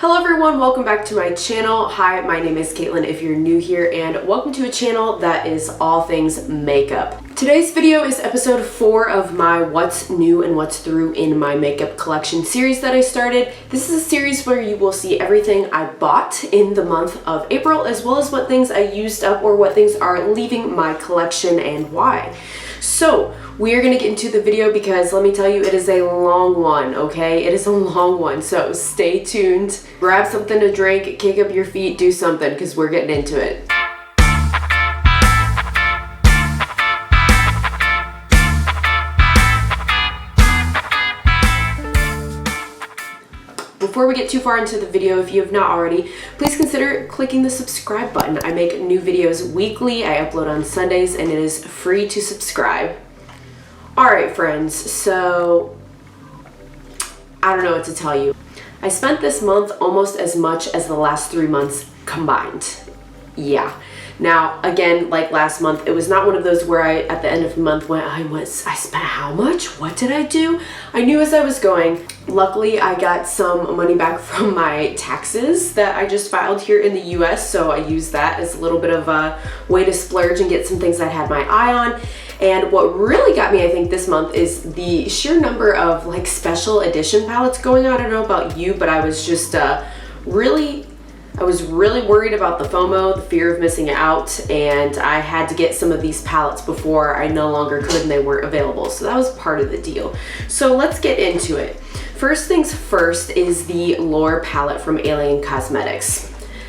Hello everyone, welcome back to my channel. Hi, my name is Caitlin if you're new here, and welcome to a channel that is all things makeup. Today's video is episode 4 of my what's new and what's through in my makeup collection series that I started. This is a series where you will see everything I bought in the month of April, as well as what things I used up or what things are leaving my collection and why. So we are going to get into the video because let me tell you, it is a long one, okay? It is a long one, so stay tuned. Grab something to drink, kick up your feet, do something because we're getting into it. Before we get too far into the video, if you have not already, please consider clicking the subscribe button. I make new videos weekly, I upload on Sundays, and it is free to subscribe. Alright friends, so I don't know what to tell you. I spent this month almost as much as the last 3 months combined. Yeah. Now, again, like last month, it was not one of those where I, at the end of the month, went, I spent how much? What did I do? I knew as I was going. Luckily, I got some money back from my taxes that I just filed here in the US, so I used that as a little bit of a way to splurge and get some things I had my eye on. And what really got me, I think, this month is the sheer number of like special edition palettes going on. I don't know about you, but I was just really worried about the FOMO, the fear of missing out, and I had to get some of these palettes before I no longer could and they weren't available. So that was part of the deal. So let's get into it. First things first is the Lure palette from Alien Cosmetics.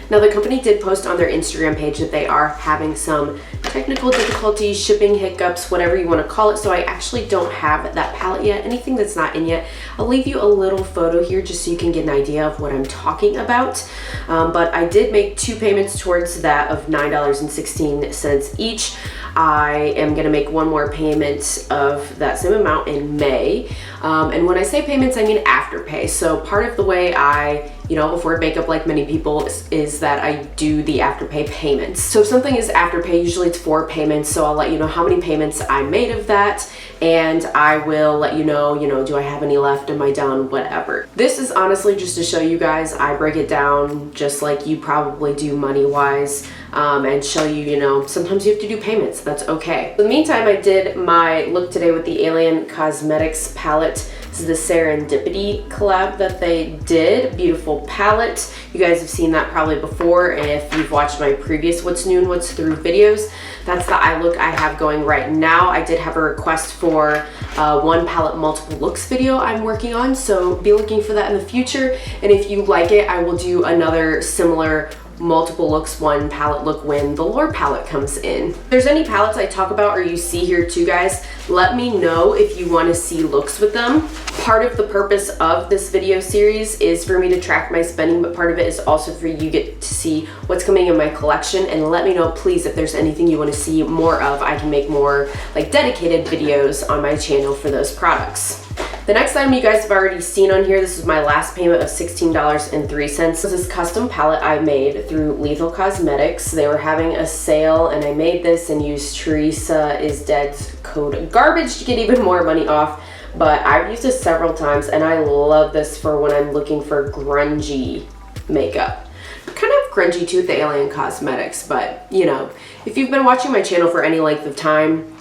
Now the company did post on their Instagram page that they are having some technical difficulties, shipping hiccups, whatever you want to call it, so I actually don't have that palette yet. Anything that's not in yet, I'll leave you a little photo here just so you can get an idea of what I'm talking about. But I did make 2 payments towards that of $9.16 each. I am going to make one more payment of that same amount in May. And when I say payments, I mean afterpay. So part of the way I afford makeup, like many people, is that I do the afterpay payments. So if something is afterpay, usually it's 4 payments. So I'll let you know how many payments I made of that, and I will let you know, do I have any left? Am I done? Whatever. This is honestly just to show you guys, I break it down just like you probably do money-wise, and show you, sometimes you have to do payments. That's okay. In the meantime, I did my look today with the Alien Cosmetics palette. This is the Serendipity collab that they did. Beautiful palette. You guys have seen that probably before if you've watched my previous What's New and What's Through videos. That's the eye look I have going right now. I did have a request for one palette multiple looks video I'm working on, so be looking for that in the future. And if you like it, I will do another similar multiple looks one palette look when the Lure palette comes in. If there's any palettes I talk about or you see here too, guys, let me know if you want to see looks with them. Part of the purpose of this video series is for me to track my spending, but part of it is also for you get to see what's coming in my collection, and let me know please if there's anything you want to see more of. I can make more like dedicated videos on my channel for those products. The next item you guys have already seen on here, this is my last payment of $16.03. This is this custom palette I made through Lethal Cosmetics. They were having a sale and I made this and used Teresa is Dead's code garbage to get even more money off. But I've used this several times and I love this for when I'm looking for grungy makeup. Kind of grungy too with the Alien Cosmetics, but if you've been watching my channel for any length of time,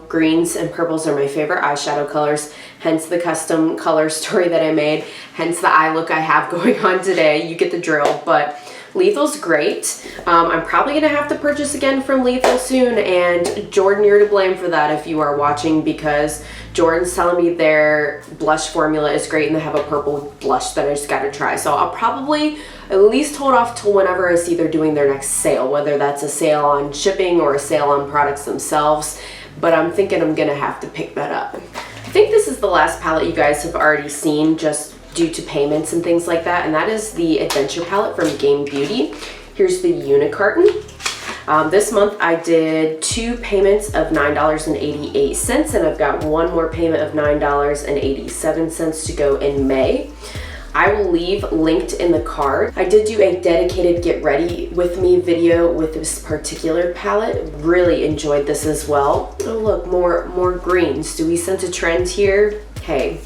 greens and purples are my favorite eyeshadow colors, hence the custom color story that I made, hence the eye look I have going on today. You get the drill, but Lethal's great. I'm probably gonna have to purchase again from Lethal soon, and Jordan, you're to blame for that if you are watching, because Jordan's telling me their blush formula is great and they have a purple blush that I just gotta try. So I'll probably at least hold off till whenever I see they're doing their next sale, whether that's a sale on shipping or a sale on products themselves, but I'm thinking I'm gonna have to pick that up. I think this is the last palette you guys have already seen just due to payments and things like that, and that is the Adventure palette from Game Beauty. Here's the Unicarton. This month I did 2 payments of $9.88, and I've got one more payment of $9.87 to go in May. I will leave linked in the card. I did do a dedicated get ready with me video with this particular palette. Really enjoyed this as well. Oh look, more greens. Do we sense a trend here? Hey,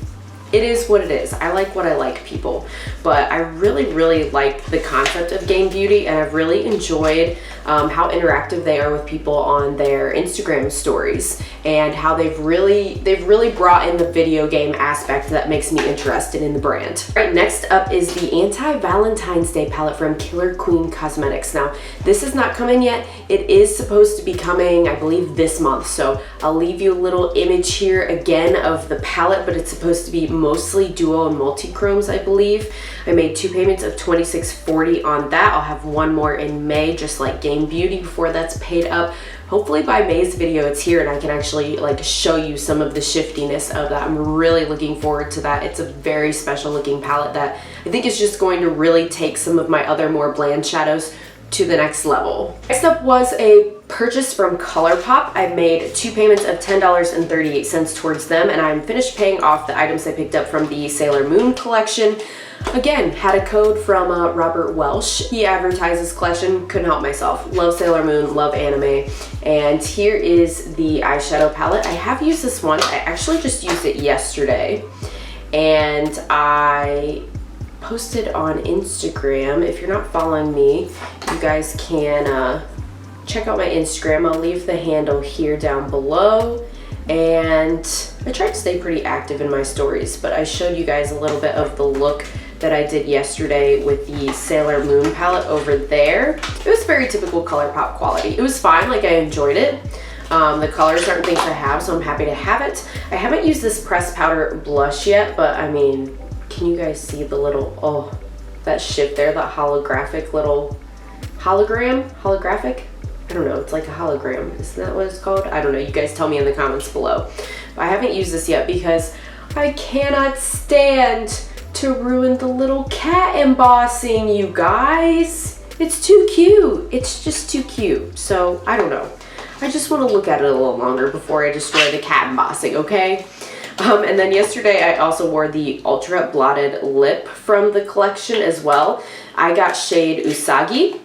it is what it is. I like what I like, people. But I really like the concept of Game Beauty, and I've really enjoyed how interactive they are with people on their Instagram stories, and how they've really brought in the video game aspect that makes me interested in the brand. All right, next up is the Anti-Valentine's Day palette from Killer Queen Cosmetics. Now, this has not come in yet. It is supposed to be coming, I believe, this month. So I'll leave you a little image here again of the palette, but it's supposed to be mostly duo and multi-chromes, I believe. I made 2 payments of $26.40 on that. I'll have one more in May, just like Game Beauty, before that's paid up. Hopefully by May's video it's here and I can actually like show you some of the shiftiness of that. I'm really looking forward to that. It's a very special looking palette that I think is just going to really take some of my other more bland shadows to the next level. Next up was a purchase from Colourpop. I made 2 payments of $10.38 towards them, and I'm finished paying off the items I picked up from the Sailor Moon collection. Again, had a code from Robert Welsh. He advertised this collection, couldn't help myself. Love Sailor Moon, love anime. And here is the eyeshadow palette. I have used this one. I actually just used it yesterday, and I posted on Instagram. If you're not following me, you guys can check out my Instagram. I'll leave the handle here down below. And I try to stay pretty active in my stories, but I showed you guys a little bit of the look that I did yesterday with the Sailor Moon palette over there. It was very typical Colourpop quality. It was fine, like I enjoyed it. The colors aren't things I have, so I'm happy to have it. I haven't used this pressed powder blush yet, but I mean, can you guys see the little, oh, that shift there, that holographic little, holographic? I don't know, it's like a hologram. Isn't that what it's called? I don't know, you guys tell me in the comments below. But I haven't used this yet because I cannot stand to ruin the little cat embossing, you guys. It's too cute. It's just too cute. So, I don't know. I just want to look at it a little longer before I destroy the cat embossing, okay? And then yesterday I also wore the Ultra Blotted Lip from the collection as well. I got shade Usagi.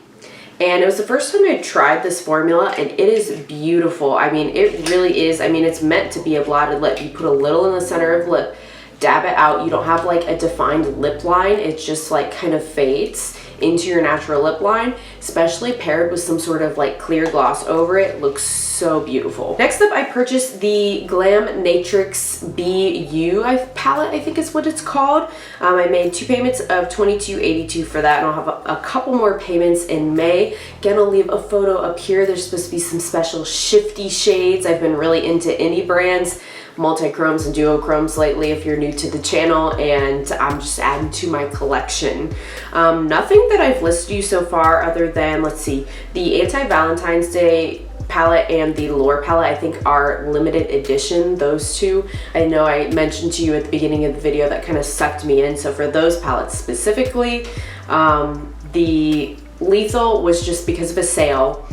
And it was the first time I tried this formula, and it is beautiful. I mean, it really is. I mean, it's meant to be a blotted lip. You put a little in the center of lip, dab it out. You don't have like a defined lip line. It just like kind of fades into your natural lip line, especially paired with some sort of like clear gloss over it. Looks so beautiful. Next up, I purchased the Glam Natrix BU palette, I think is what it's called. I made 2 payments of $22.82 for that, and I'll have a couple more payments in May. Again, I'll leave a photo up here. There's supposed to be some special shifty shades. I've been really into indie brands, multi-chromes and duochromes lately if you're new to the channel, and I'm just adding to my collection. Nothing that I've listed you so far other than, let's see, the Anti-Valentine's Day palette and the Lore palette I think are limited edition, those two. I know I mentioned to you at the beginning of the video that kind of sucked me in, so for those palettes specifically, the Lethal was just because of a sale.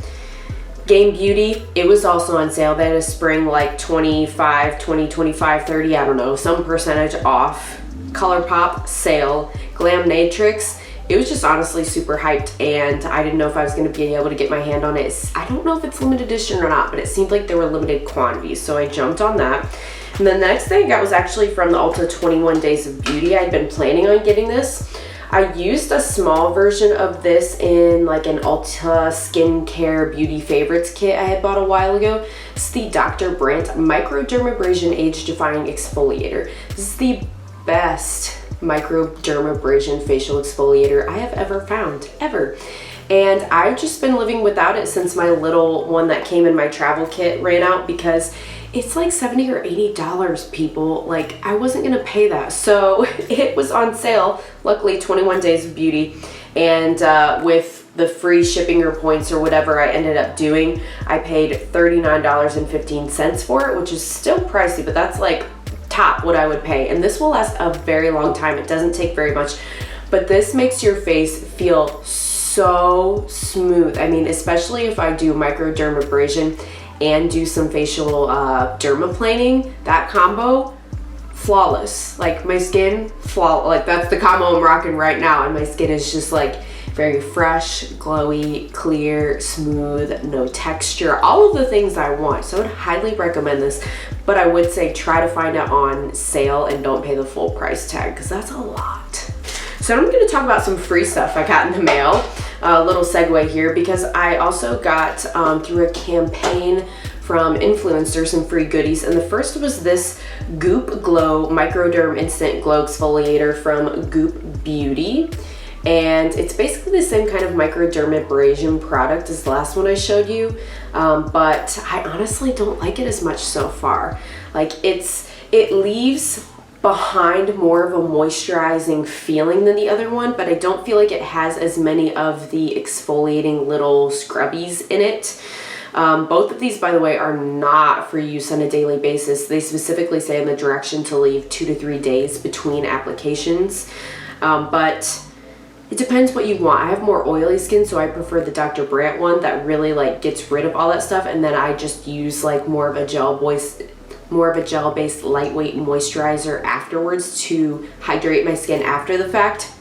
Game Beauty, it was also on sale. They had a spring like 25, 30, I don't know, some percentage off. Colourpop, sale. Glam Natrix, it was just honestly super hyped, and I didn't know if I was going to be able to get my hand on it. I don't know if it's limited edition or not, but it seemed like there were limited quantities, so I jumped on that. And then the next thing I got was actually from the Ulta 21 Days of Beauty. I'd been planning on getting this. I used a small version of this in like an Ulta skincare beauty favorites kit I had bought a while ago. It's the Dr. Brandt Microdermabrasion Age Defying Exfoliator. This is the best microdermabrasion facial exfoliator I have ever found, ever. And I've just been living without it since my little one that came in my travel kit ran out, because it's like $70 or $80, people. Like, I wasn't gonna pay that. So it was on sale, luckily 21 Days of Beauty. And with the free shipping or points or whatever I ended up doing, I paid $39.15 for it, which is still pricey, but that's like top what I would pay. And this will last a very long time. It doesn't take very much, but this makes your face feel so smooth. I mean, especially if I do microdermabrasion and do some facial dermaplaning, that combo, flawless. Like my skin, like that's the combo I'm rocking right now, and my skin is just like Very fresh, glowy, clear, smooth, no texture, all of the things I want. So I would highly recommend this, but I would say try to find it on sale and don't pay the full price tag because that's a lot. So I'm going to talk about some free stuff I got in the mail. A little segue here because I also got through a campaign from influencers some free goodies, and the first was this Goop Glow Microderm Instant Glow Exfoliator from Goop Beauty. And it's basically the same kind of microdermabrasion product as the last one I showed you, but I honestly don't like it as much so far. Like it leaves behind more of a moisturizing feeling than the other one, but I don't feel like it has as many of the exfoliating little scrubbies in it. Both of these, by the way, are not for use on a daily basis. They specifically say in the direction to leave 2 to 3 days between applications, but it depends what you want. I have more oily skin, so I prefer the Dr. Brandt one that really like gets rid of all that stuff, and then I just use like more of a gel-based lightweight moisturizer afterwards to hydrate my skin after the fact.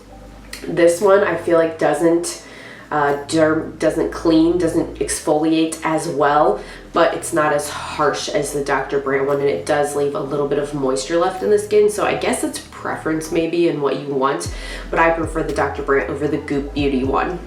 This one I feel like doesn't clean, doesn't exfoliate as well, but it's not as harsh as the Dr. Brandt one, and it does leave a little bit of moisture left in the skin. So I guess it's preference maybe and what you want, but I prefer the Dr. Brandt over the Goop Beauty one.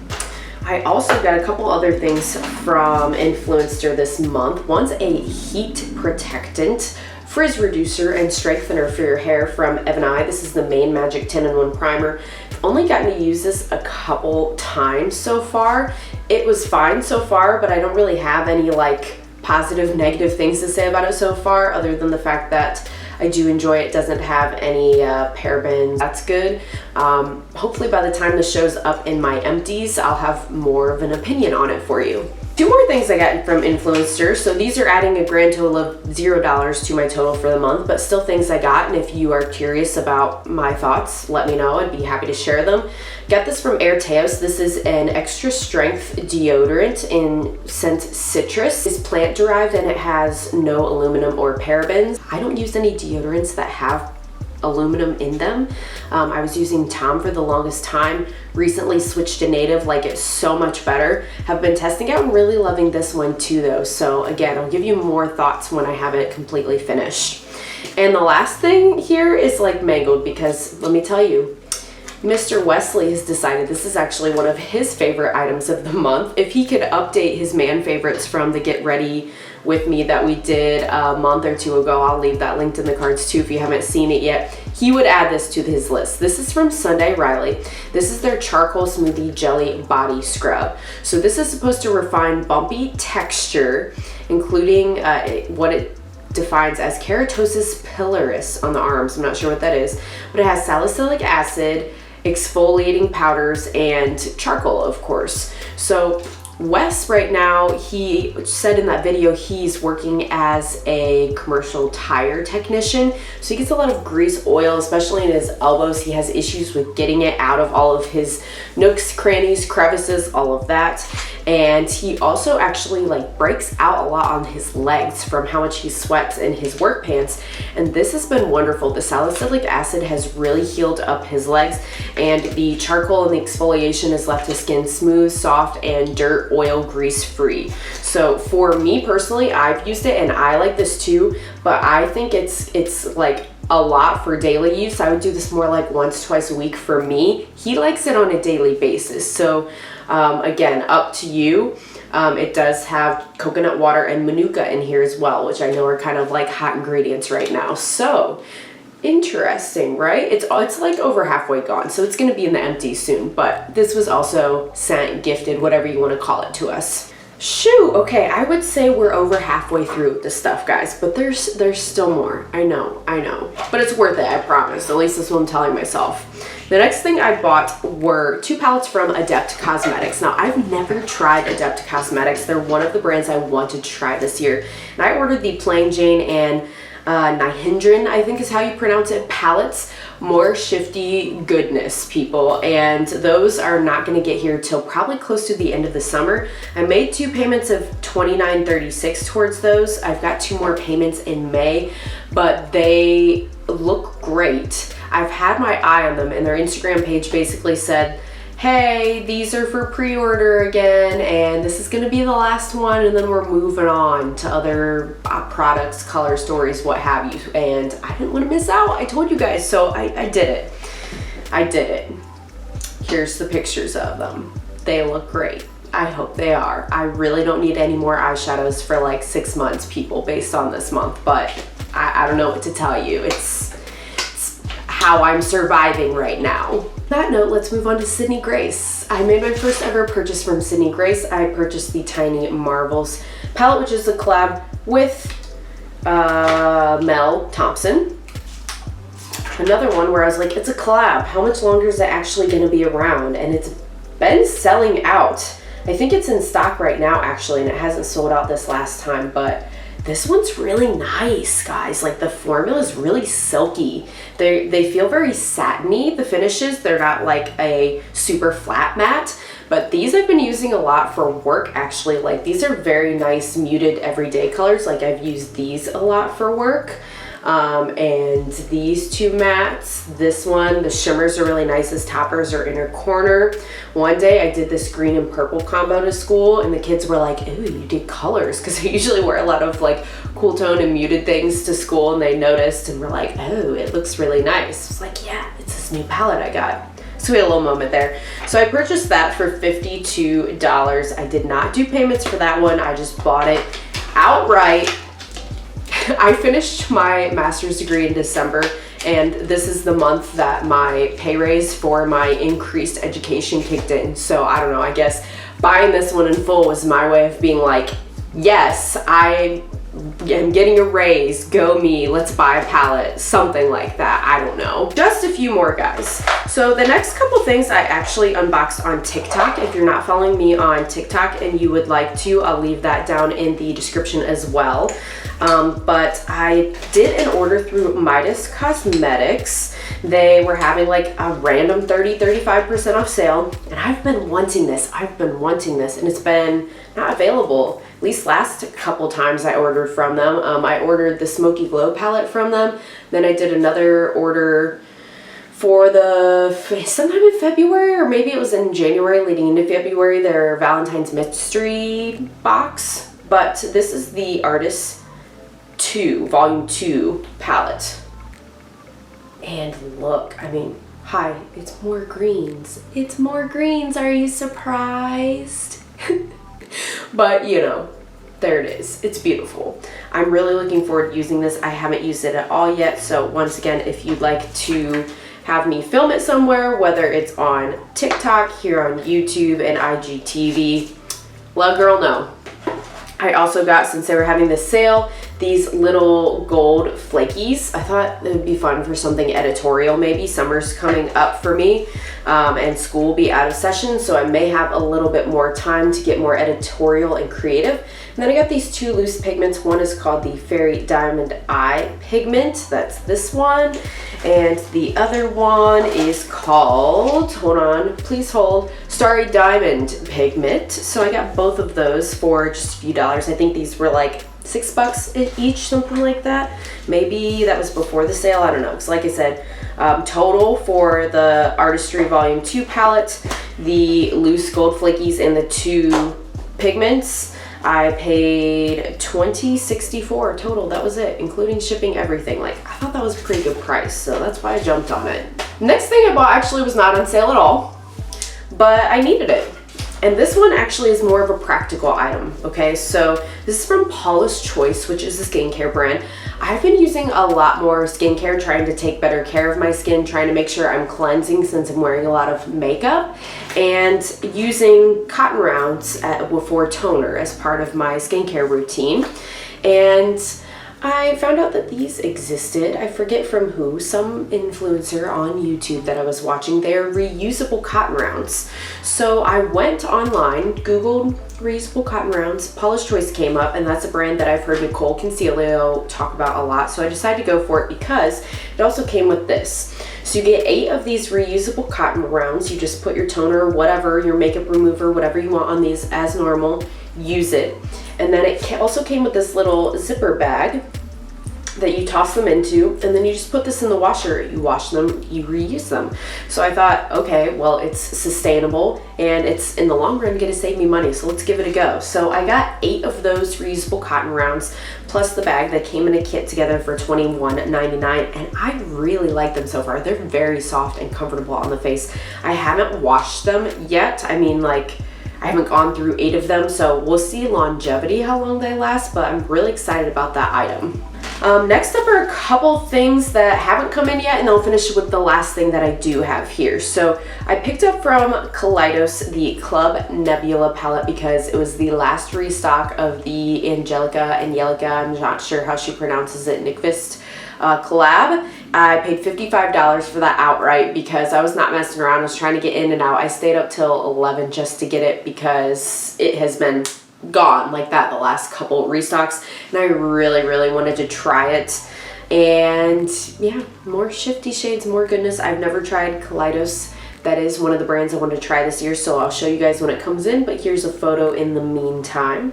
I also got a couple other things from Influencer this month. One's a heat protectant, frizz reducer, and strengthener for your hair from Evan I. This is the Main Magic 10-in-1 primer. I've only gotten to use this a couple times so far. It was fine so far, but I don't really have any like positive, negative things to say about it so far, other than the fact that I do enjoy it. It doesn't have any parabens. That's good. Hopefully by the time this shows up in my empties, I'll have more of an opinion on it for you. 2 more things I got from Influencer. So these are adding a grand total of $0 to my total for the month, but still things I got. And if you are curious about my thoughts, let me know. I'd be happy to share them. Got this from Airspun. This is an extra strength deodorant in scent citrus. It's plant derived and it has no aluminum or parabens. I don't use any deodorants that have aluminum in them. I was using Tom for the longest time. Recently switched to native, like it's so much better. Have been testing out and really loving this one too though. So again, I'll give you more thoughts when I have it completely finished. And the last thing here is like mangled because let me tell you, Mr. Wesley has decided this is actually one of his favorite items of the month. If he could update his man favorites from the Get Ready With Me that we did a month or 2 ago, I'll leave that linked in the cards too if you haven't seen it yet, he would add this to his list. This is from Sunday Riley. This is their Charcoal Smoothie Jelly Body Scrub. So this is supposed to refine bumpy texture, including what it defines as keratosis pilaris on the arms. I'm not sure what that is, but it has salicylic acid, exfoliating powders, and charcoal, of course. So Wes right now, he said in that video he's working as a commercial tire technician, so he gets a lot of grease, oil, especially in his elbows. He has issues with getting it out of all of his nooks, crannies, crevices, all of that. And he also actually like breaks out a lot on his legs from how much he sweats in his work pants, and this has been wonderful. The salicylic acid has really healed up his legs, and the charcoal and the exfoliation has left his skin smooth, soft, and dirt, oil, grease free. So for me personally, I've used it and I like this too, but I think it's like a lot for daily use. I would do this more like once, twice a week for me. He likes it on a daily basis. So again, up to you. It does have coconut water and manuka in here as well, which I know are kind of like hot ingredients right now. So interesting, right? It's like over halfway gone, so it's going to be in the empties soon, but this was also sent, gifted, whatever you want to call it, to us. Shoo, okay, I would say we're over halfway through the stuff, guys, but there's still more. I know, but it's worth it, I promise. At least that's what I'm telling myself. The next thing I bought were 2 palettes from Adept Cosmetics. Now, I've never tried Adept Cosmetics. They're one of the brands I wanted to try this year, and I ordered the Plain Jane and Nihindran, I think is how you pronounce it, palettes. More shifty goodness, people, and those are not going to get here till probably close to the end of the summer. I made 2 payments of $29.36 towards those. I've got 2 more payments in May, but they look great. I've had my eye on them, and their Instagram page basically said hey, these are for pre-order again, and this is gonna be the last one, and then we're moving on to other products, color stories, what have you. And I didn't want to miss out. I told you guys, so I did it. I did it. Here's the pictures of them. They look great. I hope they are. I really don't need any more eyeshadows for like 6 months, people, based on this month, but I don't know what to tell you. It's how I'm surviving right now. On that note, let's move on to Sydney Grace. I made my first ever purchase from Sydney Grace. I purchased the Tiny Marvels palette, which is a collab with Mel Thompson. Another one where I was like, it's a collab. How much longer is it actually going to be around? And it's been selling out. I think it's in stock right now, actually, and it hasn't sold out this last time, but this one's really nice, guys. Like, the formula is really silky. They feel very satiny, the finishes. They're not like a super flat matte, but these I've been using a lot for work, actually. Like, these are very nice muted everyday colors. Like, I've used these a lot for work. And these two mattes, this one, the shimmers are really nice as toppers or inner corner. One day I did this green and purple combo to school, and the kids were like, ooh, you did colors, because I usually wear a lot of like cool tone and muted things to school, and they noticed and were like, oh, it looks really nice. I was like, yeah, it's this new palette I got. So we had a little moment there. So I purchased that for $52. I did not do payments for that one. I just bought it outright. I finished my master's degree in December, and this is the month that my pay raise for my increased education kicked in. So I don't know, I guess buying this one in full was my way of being like, yes, I am getting a raise, go me, let's buy a palette, something like that. I don't know. Just a few more, guys. So the next couple things I actually unboxed on TikTok. If you're not following me on TikTok and you would like to, I'll leave that down in the description as well. But I did an order through Midas Cosmetics. They were having like a random 30-35% off sale, and I've been wanting this, and it's been not available. At least last couple times I ordered from them. I ordered the Smoky Glow palette from them. Then I did another order for sometime in February, or maybe it was in January leading into February, their Valentine's Mystery box. But this is the Artist 2, Volume 2 palette. And look, I mean, hi, it's more greens. It's more greens, are you surprised? But, you know, there it is. It's beautiful. I'm really looking forward to using this. I haven't used it at all yet. So once again, if you'd like to have me film it somewhere, whether it's on TikTok, here on YouTube, and IGTV, let girl know. I also got, since they were having this sale, these little gold flakies. I thought it would be fun for something editorial maybe. Summer's coming up for me, and school will be out of session, so I may have a little bit more time to get more editorial and creative. And then I got these two loose pigments. One is called the Fairy Diamond Eye pigment. That's this one. And the other one is called, hold on, please hold, Starry Diamond pigment. So I got both of those for just a few dollars. I think these were like $6 each, something like that. Maybe that was before the sale, I don't know. So like I said, total for the Artistry Volume 2 palette, the loose gold flakies and the two pigments, I paid $20.64 total. That was it, including shipping, everything. Like, I thought that was a pretty good price, so that's why I jumped on it. Next thing I bought actually was not on sale at all, but I needed it. And this one actually is more of a practical item, okay? So this is from Paula's Choice, which is a skincare brand. I've been using a lot more skincare, trying to take better care of my skin, trying to make sure I'm cleansing since I'm wearing a lot of makeup, and using cotton rounds for toner as part of my skincare routine. And I found out that these existed. I forget from who, some influencer on YouTube that I was watching. They're reusable cotton rounds. So I went online, Googled reusable cotton rounds. Paula's Choice came up, and that's a brand that I've heard Nicole Concealer talk about a lot. So I decided to go for it because it also came with this. So you get 8 of these reusable cotton rounds. You just put your toner, whatever, your makeup remover, whatever you want on these as normal, use it. And then it also came with this little zipper bag that you toss them into, and then you just put this in the washer. You wash them, you reuse them. So I thought, okay, well, it's sustainable and it's in the long run gonna save me money, so let's give it a go. So I got 8 of those reusable cotton rounds plus the bag that came in a kit together for $21.99, and I really like them so far. They're very soft and comfortable on the face. I haven't washed them yet. I mean, like, I haven't gone through 8 of them, so we'll see longevity, how long they last, but I'm really excited about that item. Next up are a couple things that haven't come in yet, and I'll finish with the last thing that I do have here. So I picked up from Kaleidos the Club Nebula palette because it was the last restock of the Angelica, I'm not sure how she pronounces it, Nyqvist collab. I paid $55 for that outright because I was not messing around. I was trying to get in and out. I stayed up till 11 just to get it because it has been gone like that the last couple restocks, and I really wanted to try it. And yeah, more shifty shades, more goodness. I've never tried Kaleidos. That is one of the brands I want to try this year, so I'll show you guys when it comes in, but here's a photo in the meantime.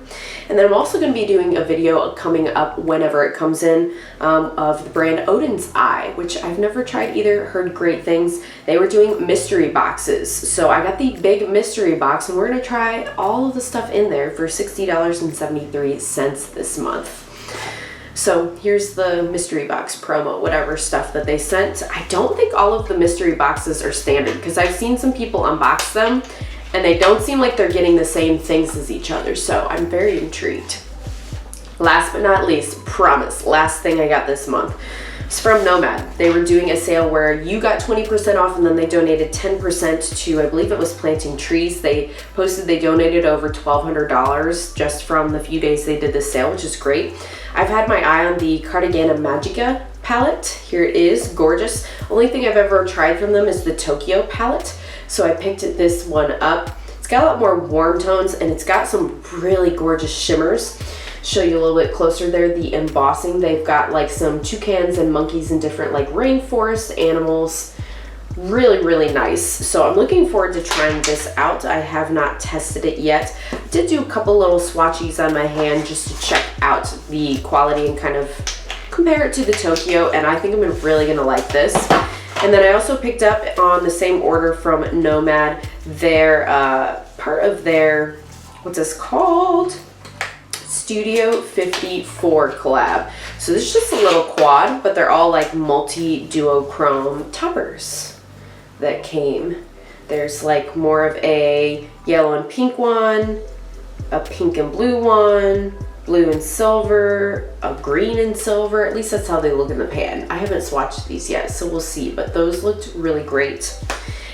And then I'm also going to be doing a video coming up whenever it comes in of the brand Odin's Eye, which I've never tried either, heard great things. They were doing mystery boxes, so I got the big mystery box, and we're going to try all of the stuff in there for $60.73 this month. So here's the mystery box promo, whatever stuff that they sent. I don't think all of the mystery boxes are standard because I've seen some people unbox them and they don't seem like they're getting the same things as each other. So I'm very intrigued. Last but not least, promise, last thing I got this month. It's from Nomad. They were doing a sale where you got 20% off and then they donated 10% to, I believe it was planting trees. They posted they donated over $1,200 just from the few days they did this sale, which is great. I've had my eye on the Cardigana Magica palette. Here it is, gorgeous. Only thing I've ever tried from them is the Tokyo palette. So I picked this one up. It's got a lot more warm tones and it's got some really gorgeous shimmers. Show you a little bit closer there, the embossing. They've got like some toucans and monkeys and different like rainforest animals. Really nice. So I'm looking forward to trying this out. I have not tested it yet. I did do a couple little swatches on my hand just to check out the quality and kind of compare it to the Tokyo, and I think I'm really gonna like this. And then I also picked up on the same order from Nomad their part of their, what's this called? Studio 54 collab. So this is just a little quad, but they're all like multi-duochrome toppers that came. There's like more of a yellow and pink one, a pink and blue one, blue and silver, a green and silver. At least that's how they look in the pan. I haven't swatched these yet, so we'll see, but those looked really great.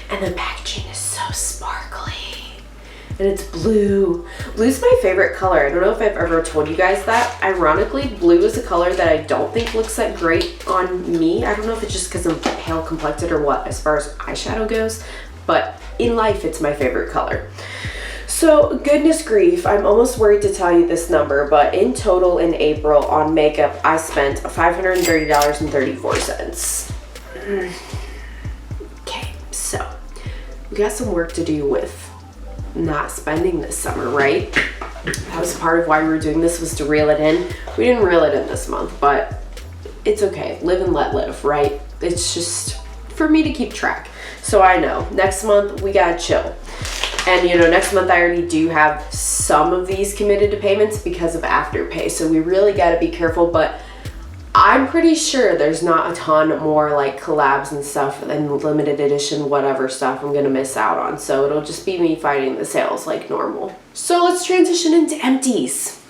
And the packaging is so sparkly. And it's blue. Blue's my favorite color. I don't know if I've ever told you guys that. Ironically, blue is a color that I don't think looks that great on me. I don't know if it's just because I'm pale complected or what as far as eyeshadow goes, but in life it's my favorite color. So goodness grief, I'm almost worried to tell you this number, but in total in April on makeup, I spent $530.34. Okay, so we got some work to do with not spending this summer, right? That was part of why we were doing this, was to reel it in. We didn't reel it in this month, but it's okay. Live and let live, right? It's just for me to keep track. So I know next month we gotta chill. And you know, next month I already do have some of these committed to payments because of Afterpay. So we really gotta be careful, but I'm pretty sure there's not a ton more like collabs and stuff and limited edition whatever stuff I'm gonna miss out on. So it'll just be me fighting the sales like normal. So let's transition into empties.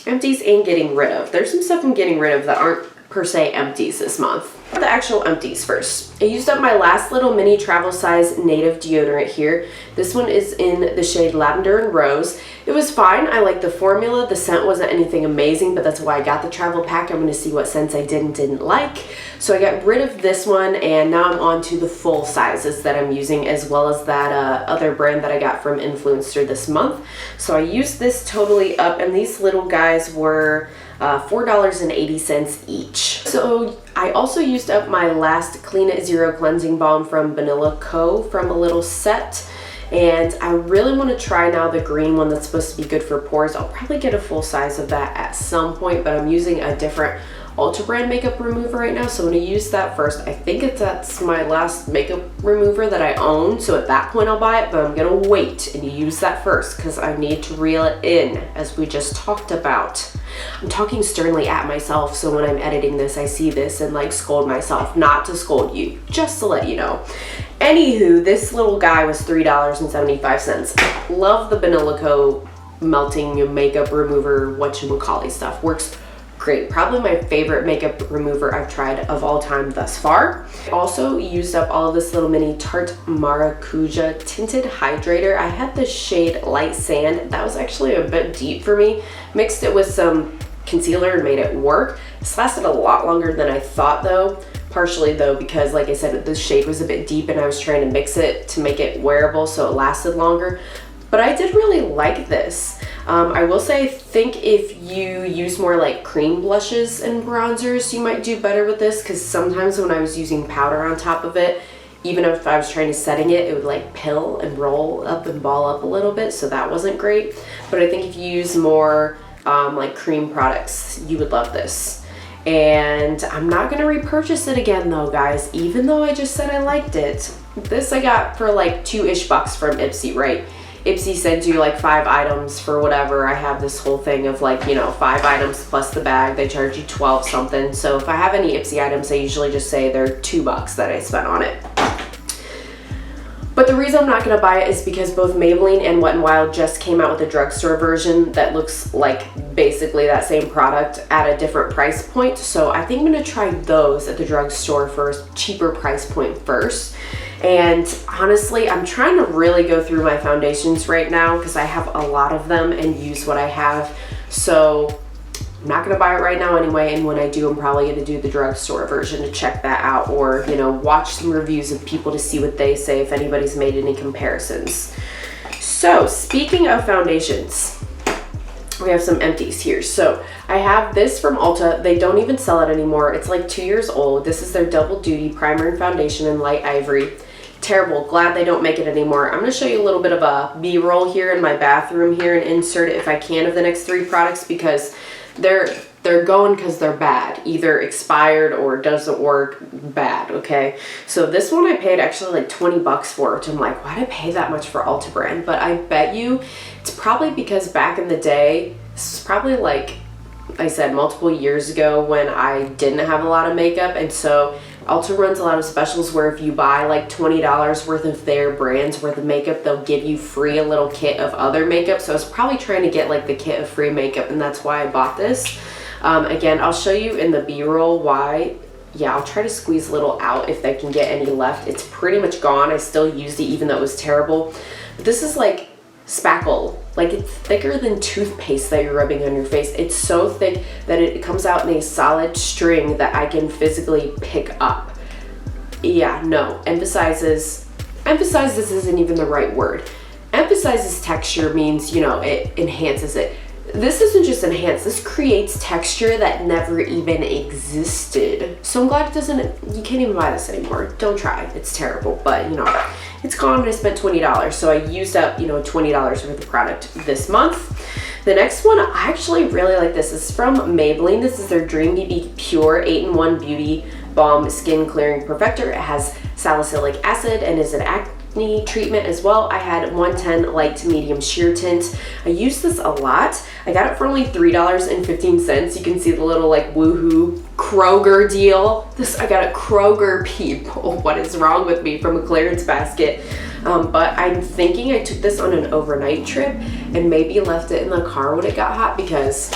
Empties and getting rid of. There's some stuff I'm getting rid of that aren't per se empties this month. The actual empties first. I used up my last little mini travel size native deodorant here. This one is in the shade Lavender and Rose. It was fine. I like the formula. The scent wasn't anything amazing, but that's why I got the travel pack. I'm going to see what scents I did and didn't like. So I got rid of this one, and now I'm on to the full sizes that I'm using, as well as that other brand that I got from Influencer this month. So I used this totally up, and these little guys were $4.80 each. So I also used up my last Clean It Zero Cleansing Balm from Vanilla Co. from a little set. And I really want to try now the green one that's supposed to be good for pores. I'll probably get a full size of that at some point, but I'm using a different Ulta brand makeup remover right now, so I'm gonna use that first. I think that's my last makeup remover that I own, so at that point I'll buy it, but I'm gonna wait and use that first because I need to reel it in, as we just talked about. I'm talking sternly at myself, so when I'm editing this, I see this and like scold myself, not to scold you, just to let you know. Anywho, this little guy was $3.75. Love the Banilico melting makeup remover, whatchamacallit stuff. Works great. Probably my favorite makeup remover I've tried of all time thus far. I also used up all of this little mini Tarte Maracuja tinted hydrator. I had the shade Light Sand. That was actually a bit deep for me. Mixed it with some concealer and made it work. This lasted a lot longer than I thought though. Partially though because, like I said, the shade was a bit deep and I was trying to mix it to make it wearable so it lasted longer. But I did really like this. I will say, I think if you use more like cream blushes and bronzers, you might do better with this, because sometimes when I was using powder on top of it, even if I was trying to setting it, it would like pill and roll up and ball up a little bit, so that wasn't great. But I think if you use more like cream products, you would love this. And I'm not gonna repurchase it again though, guys, even though I just said I liked it. This I got for like $2-ish from Ipsy, right? Ipsy sends you like 5 items for whatever. I have this whole thing of like, you know, 5 items plus the bag. They charge you 12 something. So if I have any Ipsy items, I usually just say they're $2 that I spent on it. But the reason I'm not going to buy it is because both Maybelline and Wet n Wild just came out with a drugstore version that looks like basically that same product at a different price point. So I think I'm going to try those at the drugstore for a cheaper price point first. And honestly, I'm trying to really go through my foundations right now because I have a lot of them and use what I have. So I'm not gonna buy it right now anyway, and when I do, I'm probably gonna do the drugstore version to check that out, or, you know, watch some reviews of people to see what they say, if anybody's made any comparisons. So speaking of foundations, we have some empties here. So I have this from Ulta. They don't even sell it anymore. It's like 2 years old. This is their Double Duty Primer and Foundation in Light Ivory. Terrible. Glad they don't make it anymore. I'm going to show you a little bit of a B-roll here in my bathroom here and insert it if I can of the next 3 products, because they're going because they're bad. Either expired or doesn't work bad, okay? So this one I paid actually like 20 bucks for, which I'm like, why did I pay that much for Ulta brand? But I bet you it's probably because back in the day, this is probably like I said multiple years ago when I didn't have a lot of makeup, and so Ulta runs a lot of specials where if you buy like $20 worth of their brand's worth of makeup, they'll give you free a little kit of other makeup. So I was probably trying to get like the kit of free makeup, and that's why I bought this. Again, I'll show you in the B-roll why. Yeah, I'll try to squeeze a little out if I can get any left. It's pretty much gone. I still used it even though it was terrible. But this is like spackle. Like, it's thicker than toothpaste that you're rubbing on your face. It's so thick that it comes out in a solid string that I can physically pick up. Yeah, no, emphasizes isn't even the right word. Emphasizes texture means, you know, it enhances it. This isn't just enhanced, this creates texture that never even existed. So I'm glad it doesn't, you can't even buy this anymore. Don't try, it's terrible, but you know, it's gone and I spent $20. So I used up, you know, $20 worth of product this month. The next one, I actually really like this. This is from Maybelline. This is their Dream Beauty Pure 8-in-1 Beauty Balm Skin Clearing Perfector. It has salicylic acid and is an acne treatment as well. I had 110 light to medium sheer tint. I use this a lot. I got it for only $3.15. You can see the little like woohoo Kroger deal. This I got at Kroger, people. What is wrong with me, from a clearance basket? But I'm thinking I took this on an overnight trip and maybe left it in the car when it got hot, because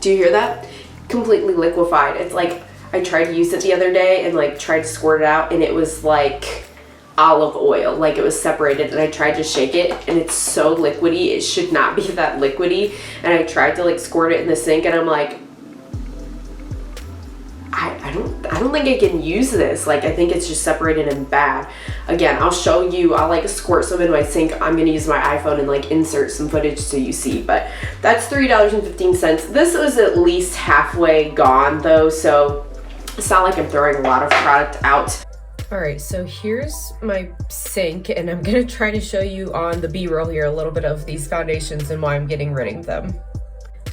do you hear that? Completely liquefied. It's like I tried to use it the other day and like tried to squirt it out, and it was like olive oil, like it was separated, and I tried to shake it and it's so liquidy. It should not be that liquidy, and I tried to like squirt it in the sink and I'm like, I don't think I can use this. Like, I think it's just separated and bad. Again, I'll show you, I'll like squirt some in my sink. I'm gonna use my iPhone and like insert some footage so you see, but that's $3.15. This was at least halfway gone though, so it's not like I'm throwing a lot of product out. All right, so here's my sink, and I'm gonna try to show you on the B-roll here a little bit of these foundations and why I'm getting rid of them.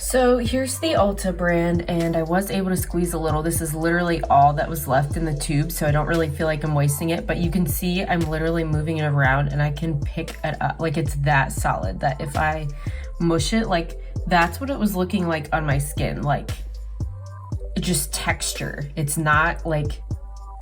So here's the Ulta brand, and I was able to squeeze a little. This is literally all that was left in the tube, so I don't really feel like I'm wasting it, but you can see I'm literally moving it around and I can pick it up. Like, it's that solid that if I mush it, like, that's what it was looking like on my skin. Like, just texture. It's not like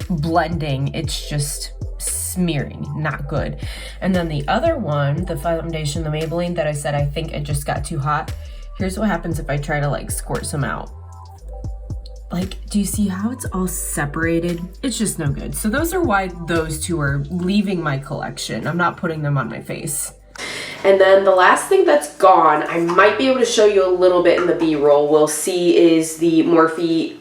blending, it's just smearing, not good. And then the other one, the foundation, the Maybelline that I said I think it just got too hot. Here's what happens if I try to like squirt some out. Like, do you see how it's all separated? It's just no good. So those are why those two are leaving my collection. I'm not putting them on my face. And then the last thing that's gone, I might be able to show you a little bit in the B-roll, we'll see, is the Morphe,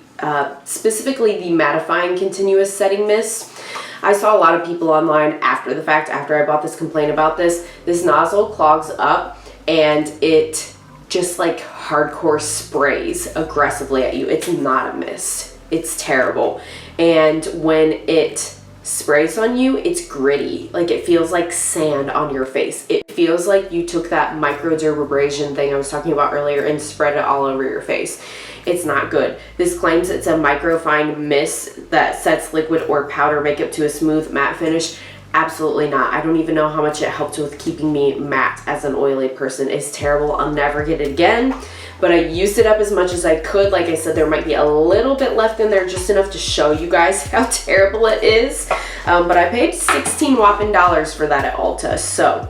specifically the mattifying continuous setting mist. I saw a lot of people online after the fact, after I bought this, complain about this. This nozzle clogs up and it just like hardcore sprays aggressively at you. It's not a mist. It's terrible. And when it sprays on you, it's gritty. Like, it feels like sand on your face. It feels like you took that microdermabrasion thing I was talking about earlier and spread it all over your face. It's not good. This claims it's a microfine mist that sets liquid or powder makeup to a smooth matte finish. Absolutely not. I don't even know how much it helped with keeping me matte as an oily person. It's terrible. I'll never get it again. But I used it up as much as I could. Like I said, there might be a little bit left in there, just enough to show you guys how terrible it is. But I paid $16 whopping for that at Ulta. So,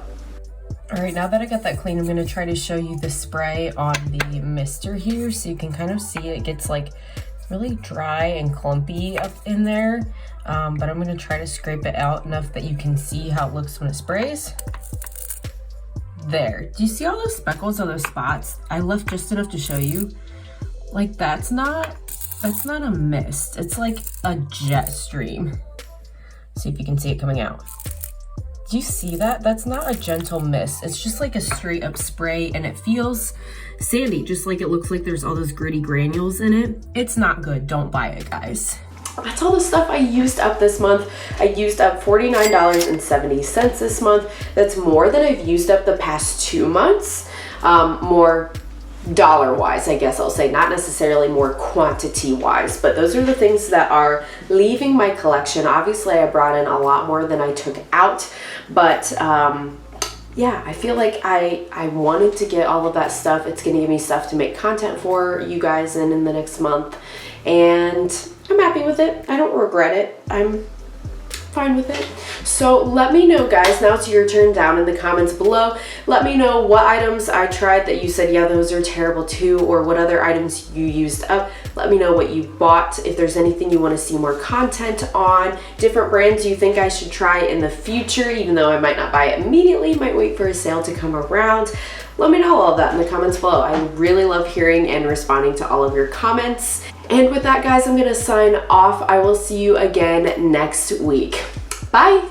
all right, now that I got that clean, I'm going to try to show you the spray on the mister here, so you can kind of see it gets like really dry and clumpy up in there. But I'm going to try to scrape it out enough that you can see how it looks when it sprays. There. Do you see all those speckles on those spots? I left just enough to show you. Like, that's not a mist. It's like a jet stream. See if you can see it coming out. Do you see that? That's not a gentle mist. It's just like a straight up spray, and it feels sandy, just like it looks like there's all those gritty granules in it. It's not good. Don't buy it, guys. That's all the stuff I used up this month. I used up $49.70 this month. That's more than I've used up the past 2 months. More dollar-wise, I guess I'll say, not necessarily more quantity-wise, but those are the things that are leaving my collection. Obviously, I brought in a lot more than I took out, but yeah, I feel like I wanted to get all of that stuff. It's going to give me stuff to make content for you guys in the next month, and I'm happy with it. I don't regret it. I'm fine with it. So let me know, guys. Now it's your turn down in the comments below. Let me know what items I tried that you said, yeah, those are terrible too, or what other items you used up. Let me know what you bought. If there's anything you want to see more content on, different brands you think I should try in the future, even though I might not buy it immediately, might wait for a sale to come around. Let me know all of that in the comments below. I really love hearing and responding to all of your comments. And with that, guys, I'm going to sign off. I will see you again next week. Bye.